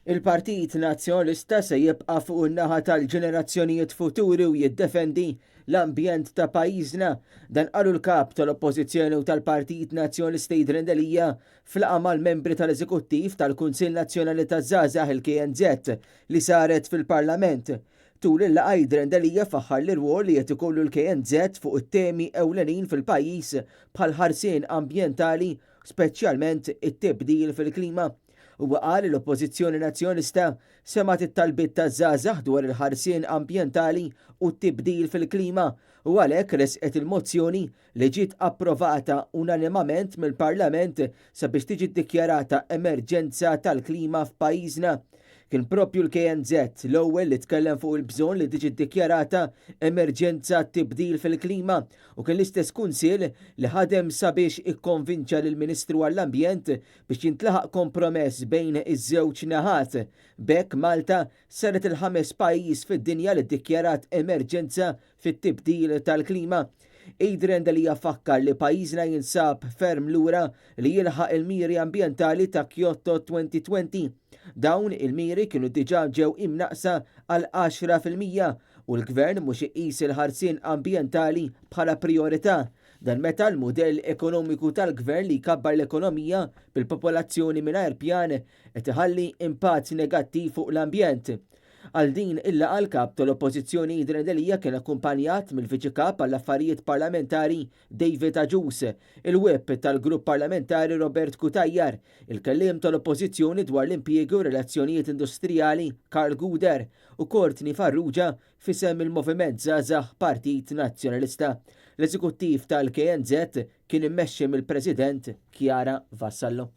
Il-Partit Nazzjonalista se jibqa' fuq in-naħa tal-ġenerazzjonijiet futuri u jiddefendi l-ambjent ta' pajjiżna. Dan qalu l-kap tal-Oppożizzjoni u tal-Partit Nazzjonalista Jidrendelija fl-laqgħa mal-membri tal-Eżekuttiv tal-Kunsill Nazzjonali taż-żgħażagħ il-KNZ li saret fil-Parlament. Tul il-laqgħa Jidrendelija faħħar l-irwol li qed ikollu l-KNZ fuq it-temi ewlenin fil-pajjiż bħal ħarsien ambjentali, speċjalment it-tibdil fil-klima. Huwa qal li l-Oppożizzjoni Nazzjonalista semat it-talbiet taż-żgħażagħ dwar il-ħarsien ambjentali u t-tibdil fil-klima u għalhekk resqet il-mozzjoni li ġiet approvata unanimament mill-Parlament sabiex tiġi ddikjarata emerġenza tal-klima f'pajjiżna. Kien proprju l-KNZ l-ewwel li tkellem fuq il-bżonn li tiġi ddikjarata emerġenza tibdil fil-klima u kien l-istess kunsill li ħadem sabiex ikkonvinċa lill-Ministru għall-Ambjent biex jintlaħaq kompromess bejn iż-żewġ naħat. B'hekk Malta saret il-5 pajjiż fid-dinja li ddikjarat emerġenza fit-tibdil tal-klima. Jidrendelija fakkar li pajjiżna jinsab ferm lura li jilħaq il-miri ambjentali ta' Kyoto 2020. Dawn il-miri kienu diġà ġew imnaqsa għal 10% u l-Gvern mhux iqis il-ħarsien ambjentali bħala priorità. Dan meta l-mudell ekonomiku tal-Gvern li jkabbar l-ekonomija bil-popolazzjoni mingħajr pjan qed iħalli impatt negattiv fuq l-ambjent. Għal din il-laqgħa l-kap tal-Oppożizzjoni Jidrendelija kien akkumpanjat mill-Viċi Kap għall-Affarijiet Parlamentari David Aġus, il-Whip tal-Grupp Parlamentari Robert Kutajjar, il-kelliem tal-Oppożizzjoni dwar l-impjiegi u relazzjonijiet industrijali Karl Guder u Courtney Farrugia fisem il-Moviment Żgħażagħ Partit Nazzjonalista. L-Eżekuttiv tal-KNZ kien immexxi mill-President Chiara Vassallo.